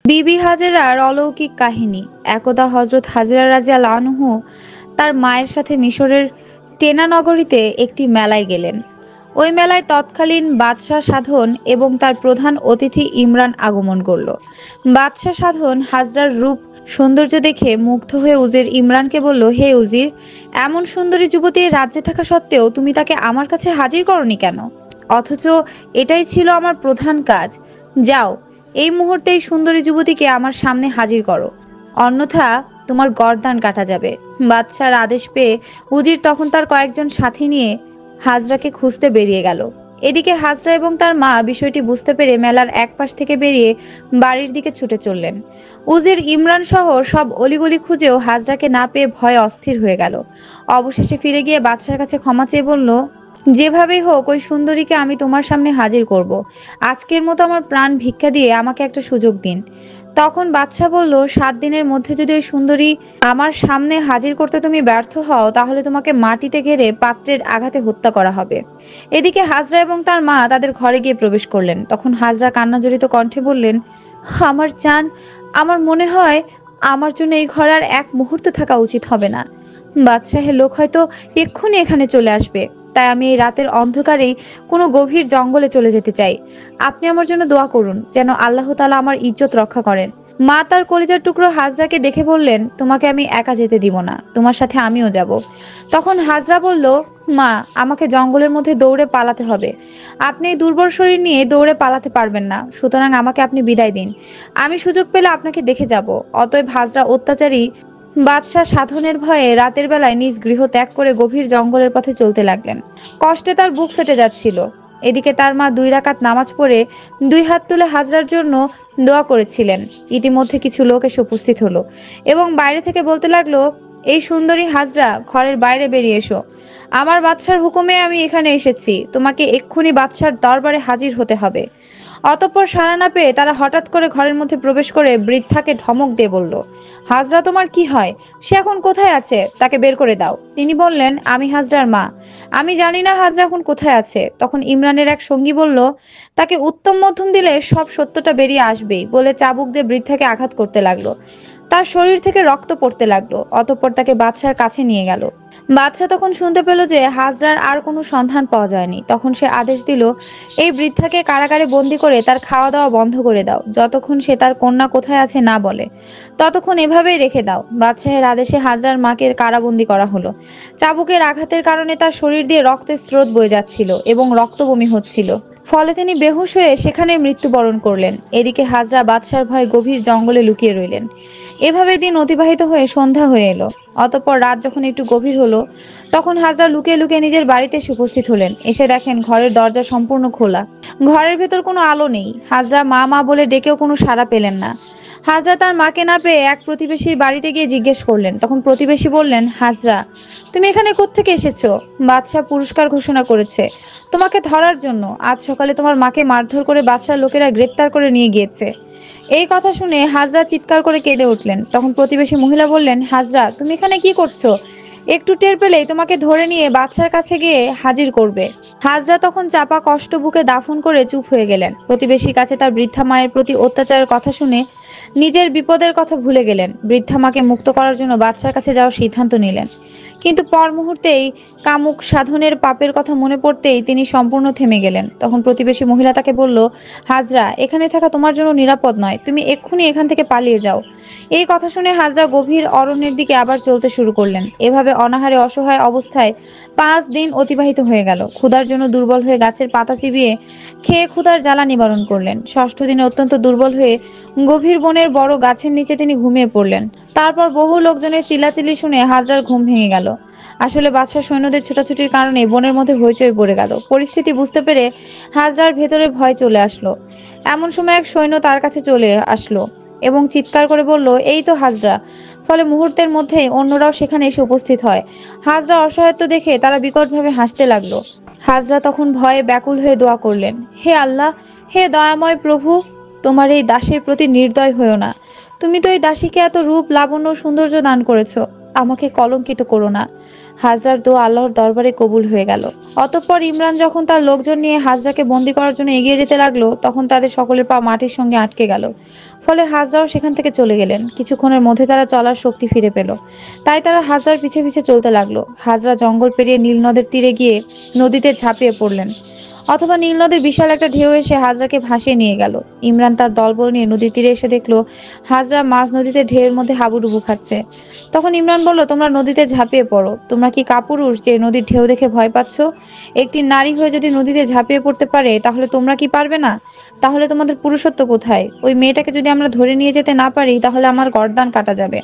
বিবি হাজেরার অলৌকিক কাহিনী। একদা হজরত হাজরা রাদিয়াল্লাহু আনহু তার মায়ের সাথে মিশরের টেনা নগরীতে একটি মেলায় গেলেন। ওই মেলায় তৎকালীন বাদশাহ সাধন এবং তার প্রধান অতিথি ইমরান আগমন করল। বাদশাহ সাধন হাজরার রূপ সৌন্দর্য দেখে মুগ্ধ হয়ে উজির ইমরানকে বলল, হে উজির, এমন সুন্দরী যুবতী রাজ্যে থাকা সত্ত্বেও তুমি তাকে আমার কাছে হাজির করনি কেন? অথচ এটাই ছিল আমার প্রধান কাজ। যাও, এই মুহূর্তে এই সুন্দরী যুবতীকে আমার সামনে হাজির করো, অন্যথা তোমার গর্দান কাটা যাবে। বাদশার আদেশ পেয়ে উজির তখন তার কয়েকজন সাথী নিয়ে হাজরাকে খুঁজতে বেরিয়ে গেল। এদিকে হাজরা এবং তার মা বিষয়টি বুঝতে পেরে মেলার এক পাশ থেকে বেরিয়ে বাড়ির দিকে ছুটে চললেন। উজির ইমরান সহ সব অলিগলি খুঁজেও হাজরাকে না পেয়ে ভয়ে অস্থির হয়ে গেল। অবশেষে ফিরে গিয়ে বাদশার কাছে ক্ষমা চেয়ে বলল, যেভাবেই হোক ওই সুন্দরীকে আমি তোমার সামনে হাজির করব। আজকের মতো আমার প্রাণ ভিক্ষা দিয়ে আমাকে একটা সুযোগ দিন। তখন বাদশাহ বলল, 7 দিনের মধ্যে যদি ওই সুন্দরী আমার সামনে হাজির করতে তুমি ব্যর্থ হও, তাহলে তোমাকে মাটিতে ঘেরে পাত্রের আঘাতে হত্যা করা হবে। এদিকে হাজরা এবং তার মা তাদের ঘরে গিয়ে প্রবেশ করলেন। তখন হাজরা কান্নাজড়িত কণ্ঠে বললেন, আমার জান, আমার মনে হয় আমার জন্য এই ঘরে আর এক মুহূর্ত থাকা উচিত হবে না। বাদশাহের লোক হয়তো এক্ষুনি এখানে চলে আসবে, তাই আমি এই রাতের অন্ধকারেই কোনো গভীর জঙ্গলে চলে যেতে চাই। আপনি আমার জন্য দোয়া করুন যেন আল্লাহ তাআলা আমার ইজ্জত রক্ষা করেন। মা তার কলিজার টুকরো হাজরাকে দেখে বললেন, তোমাকে আমি একা যেতে দিব না, তোমার সাথে আমিও যাব। তখন হাজরা বলল, মা, আমাকে জঙ্গলের মধ্যে দৌড়ে পালাতে হবে। আপনি এই দুর্বল শরীর নিয়ে দৌড়ে পালাতে পারবেন না, সুতরাং আমাকে আপনি বিদায় দিন। আমি সুযোগ পেলে আপনাকে দেখে যাব। অতএব হাজরা অত্যাচারী বাদশাহ সাধনের ভয়ে রাতের বেলায় নিজ গৃহ ত্যাগ করে গভীর জঙ্গলের পথে চলতে লাগলেন। কষ্টে তার বুক ফেটে যাচ্ছিল। এদিকে তার মা 2 রাকাত নামাজ পড়ে 2 হাত তুলে হাজরার জন্য দোয়া করেছিলেন। ইতিমধ্যে কিছু লোক এসে উপস্থিত হলো এবং বাইরে থেকে বলতে লাগলো, এই সুন্দরী হাজরা, ঘরের বাইরে বেরিয়ে এসো। আমার বাদশার হুকুমে আমি এখানে এসেছি, তোমাকে এক্ষুনি বাদশার দরবারে হাজির হতে হবে। অতঃপর সাড়া না পেয়ে তারা হঠাৎ করে ঘরের মধ্যে প্রবেশ করে বৃদ্ধাকে ধমক দিয়ে বলল, হাজরা তোমার কি হয়? সে এখন কোথায় আছে? তাকে বের করে দাও। তিনি বললেন, আমি হাজরার মা, আমি জানি না হাজরা এখন কোথায় আছে। তখন ইমরানের এক সঙ্গী বলল, তাকে উত্তম মধ্যম দিলে সব সত্যটা বেরিয়ে আসবেই, বলে চাবুক দিয়ে বৃদ্ধাকে আঘাত করতে লাগলো। তার শরীর থেকে রক্ত পড়তে লাগলো। অতঃপর তাকে বাদশার কাছে নিয়ে গেল। বাদশাহ তখন শুনতে পেল যে হাজরার আর কোনো সন্ধান পাওয়া যায়নি। তখন সে আদেশ দিল, এই বৃদ্ধাকে কারাগারে বন্দি করে তার খাওয়া দাওয়া বন্ধ করে দাও। যতক্ষণ সে তার কন্যা কোথায় আছে না বলে, ততক্ষণ এভাবেই রেখে দাও। বাদশাহের আদেশে হাজরার মাকে কারাবন্দি করা হলো। চাবুকের আঘাতের কারণে তার শরীর দিয়ে রক্তের স্রোত বয়ে যাচ্ছিল এবং রক্ত বমি হচ্ছিল। ফলে তিনি বেহুশ হয়ে সেখানে মৃত্যুবরণ করলেন। এদিকে হাজরা বাদশার ভয়ে গভীর জঙ্গলে লুকিয়ে রইলেন। এভাবে দিন অতিবাহিত হয়ে সন্ধ্যা হয়ে এলো। অতঃপর রাত যখন একটু গভীর হলো, তখন হাজরা লুকিয়ে লুকিয়ে নিজের বাড়িতে এসে উপস্থিত হলেন। এসে দেখেন ঘরের দরজা সম্পূর্ণ খোলা, ঘরের ভেতর কোনো আলো নেই। হাজরা মা মা বলে ডেকেও কোনো সাড়া পেলেন না। হাজরা তার মাকে না পেয়ে এক প্রতিবেশীর বাড়িতে গিয়ে জিজ্ঞেস করলেন। তখন প্রতিবেশী বললেন, হাজরা, তুমি এখানে কোত্থেকে এসেছো? বাদশাহ পুরস্কার ঘোষণা করেছে তোমাকে ধরার জন্য। আজ সকালে তোমার মাকে মারধর করে বাদশার লোকেরা গ্রেপ্তার করে নিয়ে গিয়েছে। এই কথা শুনে হাজরা চিৎকার করে কেঁদে উঠলেন। তখন প্রতিবেশী মহিলা বললেন, হাজরা, তুমি এখানে কি করছো? একটু টের পেলেই তোমাকে ধরে নিয়ে বাদশার কাছে গিয়ে হাজির করবে। হাজরা তখন চাপা কষ্ট বুকে দাফন করে চুপ হয়ে গেলেন। প্রতিবেশীর কাছে তার বৃদ্ধা মায়ের প্রতি অত্যাচারের কথা শুনে নিজের বিপদের কথা ভুলে গেলেন। বৃদ্ধা মাকে মুক্ত করার জন্য বাদশার কাছে যাওয়ার সিদ্ধান্ত নিলেন। কিন্তু পর মুহূর্তেই কামুক সাধনের পাপের কথা মনে পড়তেই তিনি সম্পূর্ণ থেমে গেলেন। তখন প্রতিবেশী মহিলা তাকে বলল, হাজরা, এখানে থাকা তোমার জন্য নিরাপদ নয়, তুমি এক্ষুনি এখান থেকে পালিয়ে যাও। এই কথা শুনে হাজরা গভীর অরণ্যের দিকে আবার চলতে শুরু করলেন। এভাবে অনাহারে অসহায় অবস্থায় 5 দিন অতিবাহিত হয়ে গেল। ক্ষুধার জন্য দুর্বল হয়ে গাছের পাতা চিবিয়ে খেয়ে ক্ষুধার জ্বালা নিবারণ করলেন। 6ষ্ঠ দিনে অত্যন্ত দুর্বল হয়ে গভীর বনের বড় গাছের নিচে তিনি ঘুমিয়ে পড়লেন। তারপর বহু লোকজনের চিল্লাচিল্লি শুনে হাজরার ঘুম ভেঙে গেল। আসলে বাদশাহ সৈন্যদের ছোটাছুটির কারণে বনের মধ্যে হইচই পড়ে গেল। পরিস্থিতি বুঝতে পেরে হাজরার ভেতরে ভয় চলে আসলো। এমন সময় এক সৈন্য তার কাছে চলে আসলো এবং চিৎকার করে বলল, এই তো হাজরা। ফলে মুহূর্তের মধ্যেই অন্যরাও সেখানে এসে উপস্থিত হয়। হাজরা অসহায়ত্ব দেখে তারা বিকটভাবে হাসতে লাগলো। হাজরা তখন ভয়ে ব্যাকুল হয়ে দোয়া করলেন, হে আল্লাহ, হে দয়াময় প্রভু, তোমার এই দাসের প্রতি নির্দয় হয়েও না। তুমি তো এই দাসীকে এত রূপ, লাবণ্য ও সৌন্দর্য দান করেছো, আমাকে কলঙ্কিত করো না। হাজরার দোয়া আল্লাহর দরবারে কবুল হয়ে গেল। অতঃপর ইমরান যখন তার লোকজন নিয়ে হাজরাকে বন্দি করার জন্য এগিয়ে যেতে লাগলো, তখন তাদের সকলের পা মাটির সঙ্গে আটকে গেল। ফলে হাজরাও সেখান থেকে চলে গেলেন। কিছুক্ষণের মধ্যে তারা চলার শক্তি ফিরে পেল। তাই তারা হাজরার পিছে পিছে চলতে লাগলো। হাজরা জঙ্গল পেরিয়ে নীল নদের তীরে গিয়ে নদীতে ঝাঁপিয়ে পড়লেন। অথবা নীল নদীর বিশাল একটা ঢেউ এসে হাজরাকে ভাসিয়ে নিয়ে গেল। ইমরান তার দলবল নিয়ে নদীর তীরে এসে দেখলো হাজরা মাঝ নদীতে ঢেউয়ের মধ্যে হাবুডুবু খাচ্ছে। তখন ইমরান বলল, তোমরা নদীতে ঝাঁপিয়ে পড়ো। তোমরা কি কাপুরুষ যে নদীর ঢেউ দেখে ভয় পাচ্ছ? একটি নারী হয়ে যদি নদীতে ঝাঁপিয়ে পড়তে পারে, তাহলে তোমরা কি পারবে না? তাহলে তোমাদের পুরুষত্ব কোথায়? ওই মেয়েটাকে যদি আমরা ধরে নিয়ে যেতে না পারি, তাহলে আমার গর্দান কাটা যাবে।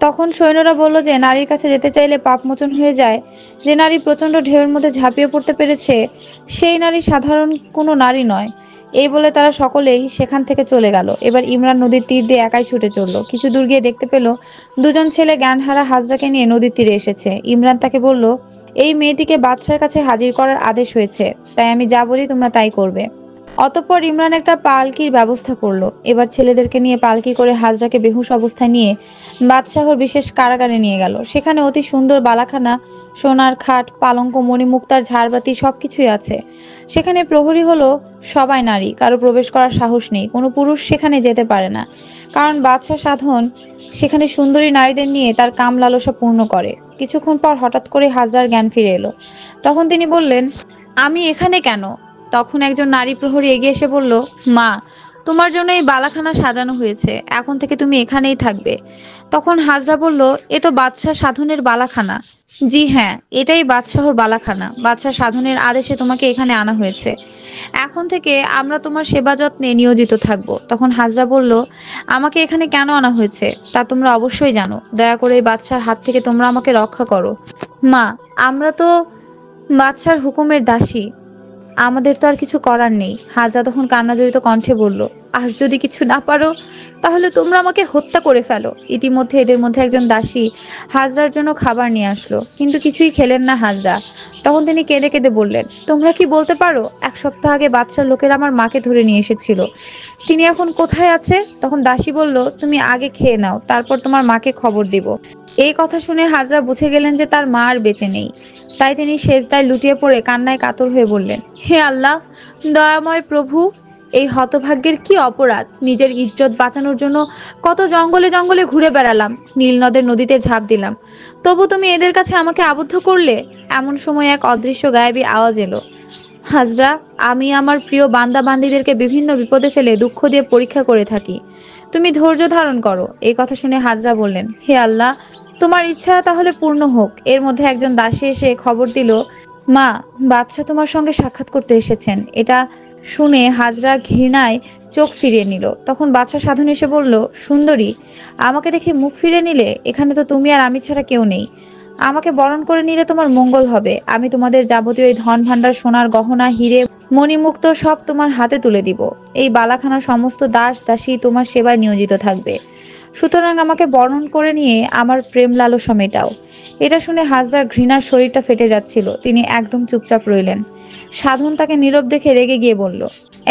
তখন সৈন্যরা বলল যে নারীর কাছে যেতে চাইলে পাপ মোচন হয়ে যায়। যে নারী প্রচন্ড ঢেউয়ের মধ্যে ঝাঁপিয়ে পড়তে পেরেছে, সেই নারী সাধারণ কোনো নারী নয়। এই বলে তারা সকলেই সেখান থেকে চলে গেল। এবার ইমরান নদীর তীর দিয়ে একাই ছুটে চলল। কিছু দূর গিয়ে দেখতে পেল দুজন ছেলে জ্ঞানহারা হাজরাকে নিয়ে নদীর তীরে এসেছে। ইমরান তাকে বলল, এই মেয়েটিকে বাদশার কাছে হাজির করার আদেশ হয়েছে, তাই আমি যা বলি তোমরা তাই করবে। অতঃপর ইমরান একটা পালকির ব্যবস্থা করলো। এবার ছেলেদেরকে নিয়ে পালকি করে হাজরাকে বেহুশ অবস্থায় নিয়ে বাদশাহর বিশেষ কারাগারে নিয়ে গেল। সেখানে অতি সুন্দর বালাখানা, সোনার খাট, পালঙ্ক, মণিমুক্তার ঝাড়বাতি সবকিছুই আছে। সেখানে প্রহরী হলো সবাই নারী, কারো প্রবেশ করার সাহস নেই, কোনো পুরুষ সেখানে যেতে পারে না। কারণ বাদশাহ সাধন সেখানে সুন্দরী নারীদের নিয়ে তার কাম লালসা পূর্ণ করে। কিছুক্ষণ পর হঠাৎ করে হাজরার জ্ঞান ফিরে এলো। তখন তিনি বললেন, আমি এখানে কেন? তখন একজন নারী প্রহরী এগিয়ে এসে বলল, মা, তোমার জন্য এই বালাখানা সাজানো হয়েছে, এখন থেকে তুমি এখানেই থাকবে। তখন হাজরা বলল, এ তো বাদশাহ সাধনের বালাখানা। জি হ্যাঁ, এটাই বাদশাহর বালাখানা। বাদশাহ সাধনের আদেশে তোমাকে এখানে আনা হয়েছে। এখন থেকে আমরা তোমার সেবা যত্নে নিয়োজিত থাকব। তখন হাজরা বলল, আমাকে এখানে কেন আনা হয়েছে তা তোমরা অবশ্যই জানো। দয়া করে এই বাদশার হাত থেকে তোমরা আমাকে রক্ষা করো। মা, আমরা তো বাদশার হুকুমের দাসী, আমাদের তো আর কিছু করার নেই। হাজরা তখন কান্নাজড়িত কণ্ঠে বলল, আর যদি কিছু না পারো, তাহলে তোমরা আমাকে হত্যা করে ফেলো। ইতিমধ্যে এদের মধ্যে একজন দাসী হাজরার জন্য খাবার নিয়ে আসলো, কিন্তু কিছুই খেলেন না হাজরা। তখন তিনি কেঁদে কেঁদে বললেন, তোমরা কি বলতে পারো, 1 সপ্তাহ আগে বাদশার লোকেরা আমার মাকে ধরে নিয়ে এসেছিল, তিনি এখন কোথায় আছে? তখন দাসী বলল, তুমি আগে খেয়ে নাও, তারপর তোমার মাকে খবর দিব। এই কথা শুনে হাজরা বুঝে গেলেন যে তার মা আর বেঁচে নেই। তাই তিনি সেজদায় লুটিয়ে পড়ে কান্নায় কাতর হয়ে বললেন, হে আল্লাহ, দয়াময় প্রভু, এই হতভাগ্যের কি অপরাধ! নিজের ইজ্জত বাঁচানোর জন্য কত জঙ্গলে জঙ্গলে ঘুরে বেড়ালাম, নীল নদের নদীতে ঝাঁপ দিলাম, তবু তুমি এদের কাছে আমাকে আবদ্ধ করলে। এমন সময় এক অদৃশ্য গায়েবী আওয়াজ এলো, হাজরা, আমি আমার প্রিয় বান্দা বান্দীদেরকে বিভিন্ন বিপদে ফেলে দুঃখ দিয়ে পরীক্ষা করে থাকি, তুমি ধৈর্য ধারণ করো। এই কথা শুনে হাজরা বললেন, হে আল্লাহ, তোমার ইচ্ছা তাহলে পূর্ণ হোক। এর মধ্যে একজন দাসী এসে খবর দিল, মা, বাদশাহ তোমার সঙ্গে সাক্ষাৎ করতে এসেছেন। এটা শুনে হাজরা ঘৃণায় চোখ ফিরিয়ে নিল। তখন বাদশাহ সাধন এসে বলল, সুন্দরী, আমাকে দেখে মুখ ফিরিয়ে নিলে? এখানে তো তুমি আর আমি ছাড়া কেউ নেই। আমাকে বরণ করে নিলে তোমার মঙ্গল হবে। আমি তোমাদের যাবতীয় এই ধন ভাণ্ডার, সোনার গহনা, হিরে, মণিমুক্ত সব তোমার হাতে তুলে দিব। এই বালাখানার সমস্ত দাস দাসী তোমার সেবায় নিয়োজিত থাকবে। সুতরাং আমাকে বরণ করে নিয়ে আমার প্রেম লালসা মেটাও। এটা শুনে হাজরার ঘৃণার শরীরটা ফেটে যাচ্ছিল। তিনি একদম চুপচাপ রইলেন। সাধন তাকে নীরব দেখে রেগে গিয়ে বলল,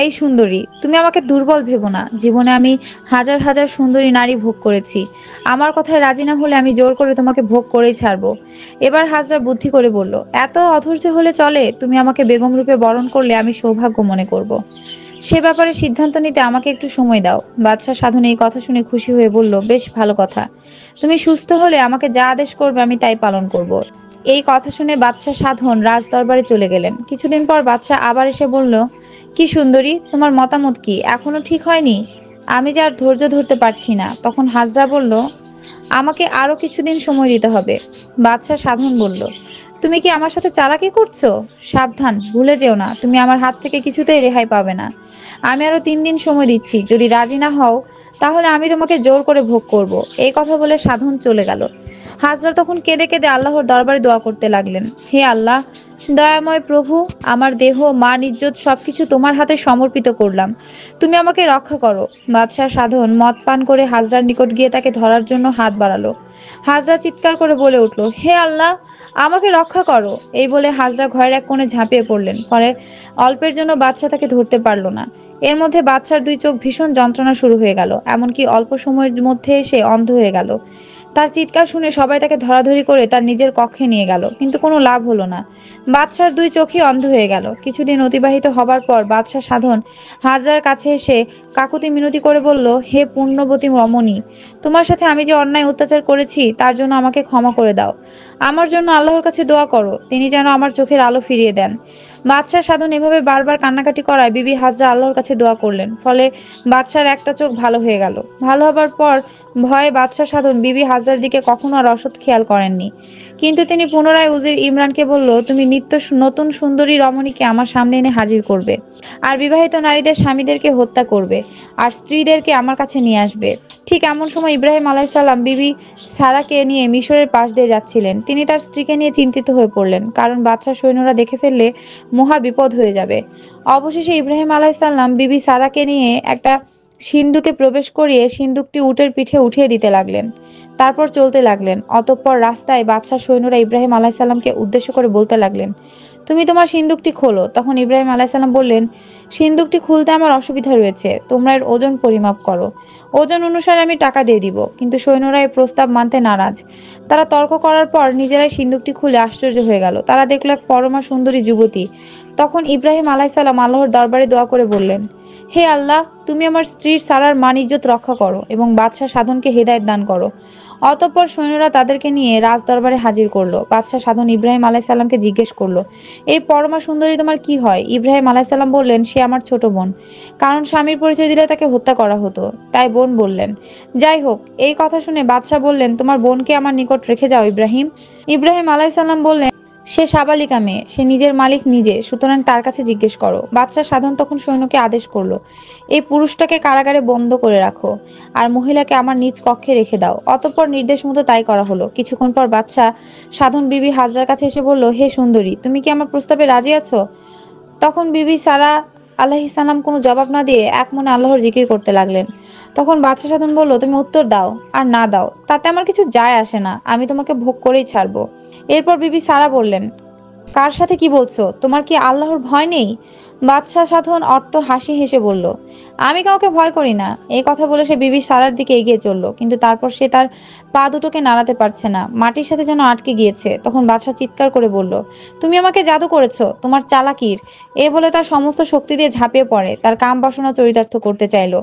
এই সুন্দরী, তুমি আমাকে দুর্বল ভেবো না। জীবনে আমি হাজার হাজার সুন্দরী নারী ভোগ করেছি। আমার কথায় রাজি না হলে আমি জোর করে তোমাকে ভোগ করেই ছাড়বো। এবার হাজরা বুদ্ধি করে বলল, এত অধৈর্য হলে চলে? তুমি আমাকে বেগম রূপে বরণ করলে আমি সৌভাগ্য মনে করব। সে ব্যাপারে সিদ্ধান্ত নিতে আমাকে একটু সময় দাও। বাদশাহ সাধন এই কথা শুনে খুশি হয়ে বলল, বেশ ভালো কথা। তুমি সুস্থ হলে আমাকে যা আদেশ করবে আমি তাই পালন করব। এই কথা শুনে বাদশাহ সাধন রাজ দরবারে চলে গেলেন। কিছুদিন পর বাদশাহ আবার এসে বলল, কি সুন্দরী, তোমার মতামত কি? এখনো ঠিক হয়নি? আমি যে আর ধৈর্য ধরতে পারছি না। তখন হাজরা বলল, আমাকে আরো কিছুদিন সময় দিতে হবে। বাদশাহ সাধন বলল, তুমি কি আমার সাথে চালাকি করছো? সাবধান, ভুলে যেও না, তুমি আমার হাত থেকে কিছুতেই রেহাই পাবে না। আমি আরো 3 দিন সময় দিচ্ছি, যদি রাজি না হও তাহলে আমি তোমাকে জোর করে ভোগ করব। এই কথা বলে সাধন চলে গেল। হাজরা তখন কেঁদে কেঁদে আল্লাহর দরবারে দোয়া করতে লাগলেন, হে আল্লাহ, দয়াময় প্রভু, আমার দেহ, মান, ইজ্জত সবকিছু তোমার হাতে সমর্পিত করলাম, তুমি আমাকে রক্ষা করো। বাদশাহ সাধন মদ পান করে হাজরার নিকট গিয়ে তাকে ধরার জন্য হাত বাড়ালো। হাজরা চিৎকার করে বলে উঠল, হে আল্লাহ, আমাকে রক্ষা করো। এই বলে হাজরা ঘরের এক কোণে ঝাঁপিয়ে পড়লেন। ফলে অল্পের জন্য বাদশাহ তাকে ধরতে পারল না। এর মধ্যে বাদশার 2 চোখ ভীষণ যন্ত্রণা শুরু হয়ে গেল, এমনকি অল্প সময়ের মধ্যে সে অন্ধ হয়ে গেল। তার চিৎকার শুনে সবাই তাকে ধরাধরি করে তার নিজের কক্ষে নিয়ে গেল, কিন্তু কোনো লাভ হলো না। বাদশার দুই চোখই অন্ধ হয়ে গেল। কিছুদিন অতিবাহিত হবার পর বাদশাহ সাধন হাজরার কাছে এসে কাকুতি মিনতি করে বলল, হে পুণ্যবতী রমণী, তোমার সাথে আমি যে অন্যায় অত্যাচার করেছি তার জন্য আমাকে ক্ষমা করে দাও। আমার জন্য আল্লাহর কাছে দোয়া করো, তিনি যেন আমার চোখের আলো ফিরিয়ে দেন। বাদশাহ সাধন এভাবে বারবার কান্নাকাটি করায় বিবি হাজরা আল্লাহর কাছে দোয়া করলেন। ফলে বাদশার একটা চোখ ভালো হয়ে গেল। ভালো হবার পর ভয়ে বাদশাহ সাধন বিবি হাজরার দিকে কখনো আর অসৎ খেয়াল করেননি। কিন্তু তিনি পুনরায় উজির ইমরানকে বলল, তুমি নতুন সুন্দরী রমণীকে আমার সামনে এনে হাজির করবে, আর বিবাহিত নারীদের স্বামীদেরকে হত্যা করবে, আর স্ত্রীদেরকে আমার কাছে নিয়ে আসবে। ঠিক এমন সময় ইব্রাহিম আলাইসাল্লাম বিবি সারাকে নিয়ে মিশরের পাশ দিয়ে যাচ্ছিলেন। তিনি তার স্ত্রীকে নিয়ে চিন্তিত হয়ে পড়লেন, কারণ বাদশাহ সৈন্যরা দেখে ফেললে মহা বিপদ হয়ে যাবে। অবশেষে ইব্রাহিম আলাইসাল্লাম বিবি সারাকে নিয়ে একটা সিন্ধুকে প্রবেশ করিয়ে সিন্ধুকটি উটের পিঠে উঠিয়ে দিতে লাগলেন। তারপর চলতে লাগলেন। অতঃপর রাস্তায় বাদশাহ সৈন্যরা ইব্রাহিম আলাইসাল্লামকে উদ্দেশ্য করে বলতে লাগলেন, তুমি তোমার সিন্ধুকটি খোলো। তখন ইব্রাহিম আলাইসাল্লাম বললেন, সিন্ধুকটি খুলতে আমার অসুবিধা রয়েছে, তোমরা এর ওজন পরিমাপ করো, ওজন অনুসারে আমি টাকা দিয়ে দিব। কিন্তু সৈন্যরা এই প্রস্তাব মানতে নারাজ। তারা তর্ক করার পর নিজেরাই সিন্ধুকটি খুলে আশ্চর্য হয়ে গেল। তারা দেখলো এক পরমা সুন্দরী যুবতী। তখন ইব্রাহিম আলাইসাল্লাম আল্লাহর দরবারে দোয়া করে বললেন, হে আল্লাহ, তুমি আমার স্ত্রীর সারার মান ইজ্জত রক্ষা করো এবং বাদশাহ সাধনকে হেদায়েত দান করো। অতঃপর সৈন্যরা তাদেরকে নিয়ে রাজ দরবারে হাজির করলো। বাদশাহ সাধন ইব্রাহিম আলাইসাল্লামকে জিজ্ঞেস করলো, এই পরমা সুন্দরী তোমার কি হয়? ইব্রাহিম আলাইসাল্লাম বললেন, সে আমার ছোট বোন, কারণ স্বামীর পরিচয় দিলে তাকে হত্যা করা হতো, তাই বোন বললেন। যাই হোক, এই কথা শুনে বাদশাহ বললেন, তোমার বোনকে আমার নিকট রেখে যাও ইব্রাহিম। ইব্রাহিম আলাইসাল্লাম বললেন, সে সাবালিকা মেয়ে, সে নিজের মালিক নিজে, সুতরাং তার কাছে জিজ্ঞেস করো। বাদশাহ সাধন তখন সৈন্যকে আদেশ করলো, এই পুরুষটাকে কারাগারে বন্ধ করে রাখো, আর মহিলাকে আমার নিজ কক্ষে রেখে দাও। অতঃপর নির্দেশ মতো তাই করা হলো। কিছুক্ষণ পর বাদশাহ সাধন বিবি হাজরার কাছে এসে বলল, হে সুন্দরী, তুমি কি আমার প্রস্তাবে রাজি আছো? তখন বিবি সারা আলাইহিস সালাম কোনো জবাব না দিয়ে এক মনে আল্লাহর জিকির করতে লাগলেন। তখন বাদশাহ সাধন বলল, তুমি উত্তর দাও আর না দাও তাতে আমার কিছু যায় আসে না, আমি তোমাকে ভোগ করেই ছাড়বো। এরপর বিবি সারা বললেন, কার সাথে কি বলছো? তোমার কি আল্লাহর ভয় নেই? বাদশাহ সাধন অট্ট হাসি হেসে বলল, আমি কাউকে ভয় করি না। এই কথা বলে সে বিবি সারার দিকে এগিয়ে চলল, কিন্তু তারপর সে তার পা দুটোকে নাড়াতে পারছে না, মাটির সাথে যেন আটকে গিয়েছে। তখন বাদশাহ চিৎকার করে বলল, তুমি আমাকে জাদু করেছো, তোমার চালাকির। এ বলে তার সমস্ত শক্তি দিয়ে ঝাঁপিয়ে পড়ে তার কাম বাসনা চরিতার্থ করতে চাইল,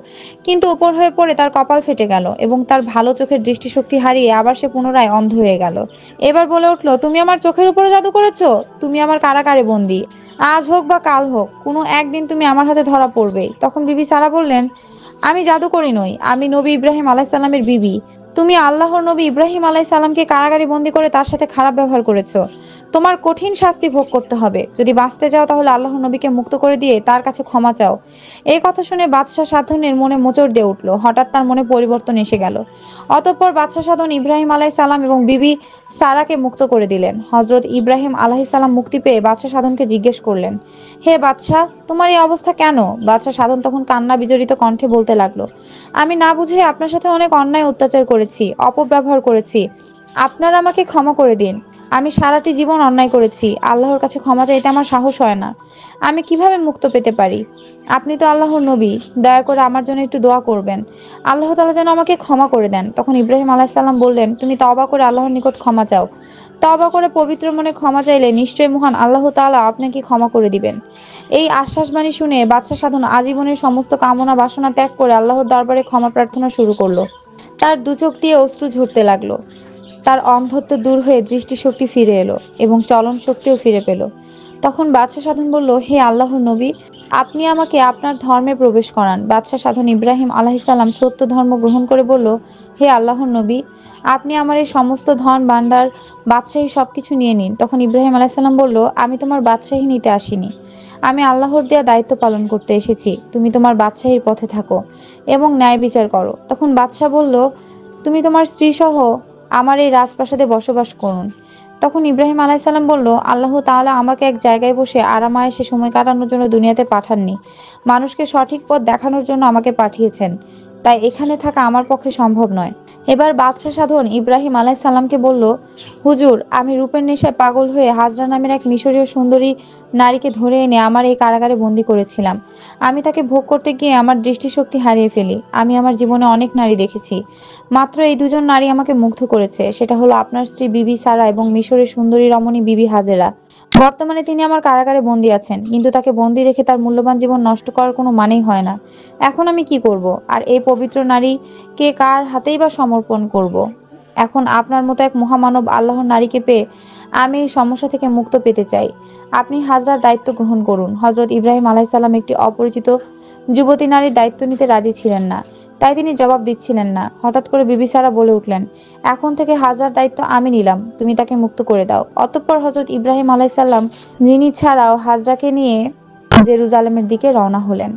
কিন্তু উপর হয়ে পড়ে তার কপাল ফেটে গেল এবং তার ভালো চোখের দৃষ্টিশক্তি হারিয়ে আবার সে পুনরায় অন্ধ হয়ে গেল। এবার বলে উঠল, তুমি আমার চোখের উপরে জাদু করেছো, তুমি আমার কারাগারে বন্দী। আজ হোক বা কাল হোক, কোনো একদিন তুমি আমার হাতে ধরা পড়বেই। তখন বিবি সারা বললেন, আমি জাদুকরী নই, আমি নবী ইব্রাহিম আলাইসাল্লামের বিবি। তুমি আল্লাহর নবী ইব্রাহিম আলাইসাল্লামকে কারাগারে বন্দী করে তার সাথে খারাপ ব্যবহার করেছো। তোমার কঠিন শাস্তি ভোগ করতে হবে। যদি বাঁচতে চাও তাহলে আল্লাহর নবীকে মুক্ত করে দিয়ে তার কাছে ক্ষমা চাও। এই কথা শুনে বাদশাহ সাধনের মনে মোচড় দিয়ে উঠল। হঠাৎ তার মনে পরিবর্তন এসে গেল। অতঃপর বাদশাহ সাধন ইব্রাহিম আলাইসাল্লাম এবং বিবি সারাকে মুক্ত করে দিলেন। হযরত ইব্রাহিম আলাইহিসসালাম মুক্তি পেয়ে বাদশাহ সাধনকে জিজ্ঞেস করলেন, হে বাদশাহ, তোমার এই অবস্থা কেন? বাদশাহ সাধন তখন কান্না বিজড়িত কণ্ঠে বলতে লাগলো, আমি না বুঝে আপনার সাথে অনেক অন্যায় অত্যাচার করেছি, অপব্যবহার করেছি। আপনারা আমাকে ক্ষমা করে দিন। আমি সারাটি জীবন অন্যায় করেছি, আল্লাহর কাছে ক্ষমা চাইতে আমার সাহস হয় না। আমি কিভাবে মুক্ত পেতে পারি? আপনি তো আল্লাহর নবী, দয়া করে আমার জন্য একটু দোয়া করবেন, আল্লাহ তাআলা যেন আমাকে ক্ষমা করে দেন। তখন ইব্রাহিম আলাইহিসসালাম বললেন, তুমি তওবা করে আল্লাহর নিকট ক্ষমা চাও। তওবা করে পবিত্র মনে ক্ষমা চাইলে নিশ্চয়ই মহান আল্লাহ তাআলা আপনাকে ক্ষমা করে দিবেন। এই আশ্বাসবাণী শুনে বাদশাহ সাধন আজীবনের সমস্ত কামনা বাসনা ত্যাগ করে আল্লাহর দরবারে ক্ষমা প্রার্থনা শুরু করলো। তার দু চোখ দিয়ে অশ্রু ঝরতে লাগলো। তার অন্ধত্ব দূর হয়ে দৃষ্টিশক্তি ফিরে এলো এবং চলন শক্তিও ফিরে পেল। তখন বাদশাহ সাধন বলল, হে আল্লাহর নবী, আপনি আমাকে আপনার ধর্মে প্রবেশ করান। বাদশাহ সাধন ইব্রাহিম আলাইহিসসালাম সত্য ধর্ম গ্রহণ করে বলল, হে আল্লাহর নবী, আপনি আমার এই সমস্ত ধন ভাণ্ডার বাদশাহী সবকিছু নিয়ে নিন। তখন ইব্রাহিম আলাইহিসসালাম বলল, আমি তোমার বাদশাহী নিতে আসিনি, আমি আল্লাহর দেয়া দায়িত্ব পালন করতে এসেছি। তুমি তোমার বাদশাহীর পথে থাকো এবং ন্যায় বিচার করো। তখন বাদশাহ বলল, তুমি তোমার স্ত্রী সহ আমার এই রাজপ্রাসাদে বসবাস করুন। তখন ইব্রাহিম আলাইহিসসালাম বলল, আল্লাহ তাআলা আমাকে এক জায়গায় বসে আরামায়েশে সময় কাটানোর জন্য দুনিয়াতে পাঠাননি, মানুষকে সঠিক পথ দেখানোর জন্য আমাকে পাঠিয়েছেন। তাই এখানে থাকা আমার পক্ষে সম্ভব নয়। এবার বাদশাহ সাধন ইব্রাহিম আলাইহিস সালামকে বলল, হুজুর, আমি রূপের নেশায় পাগল হয়ে হাজরা নামের এক মিশরীয় সুন্দরী নারীকে ধরে এনে আমার এই কারাগারে বন্দী করেছিলাম। আমি তাকে ভোগ করতে গিয়ে আমার দৃষ্টিশক্তি হারিয়ে ফেলি। আমি আমার জীবনে অনেক নারী দেখেছি, মাত্র এই দুজন নারী আমাকে মুগ্ধ করেছে। সেটা হলো আপনার স্ত্রী বিবি সারা এবং মিশরের সুন্দরী রমণী বিবি হাজেরা। বর্তমানে তিনি আমার কারাগারে বন্দী আছেন, কিন্তু তাকে বন্দী রেখে তার মূল্যবান জীবন নষ্ট করার কোনো মানেই হয় না। এখন আমি কি করব? আর এই পবিত্র নারী কে কার হাতেই বা সমর্পণ করব? এখন আপনার মতো এক মহামানব আল্লাহর নারীকে পেয়ে আমি এই সমস্যা থেকে মুক্ত পেতে চাই। আপনি হাজরার দায়িত্ব গ্রহণ করুন। হযরত ইব্রাহিম আলাইহিস সালাম একটি অপরিচিত যুবতী নারীর দায়িত্ব নিতে রাজি ছিলেন না, তাই তিনি জবাব দিচ্ছিলেন না। হঠাৎ করে বিবি সারা বলে উঠলেন, এখন থেকে হাজরার দায়িত্ব আমি নিলাম, তুমি তাকে মুক্ত করে দাও। অতঃপর হযরত ইব্রাহিম আলাইহিস সালাম যিনি ছাড়াও হাজরাকে নিয়ে জেরুজালেমের দিকে রওনা হলেন।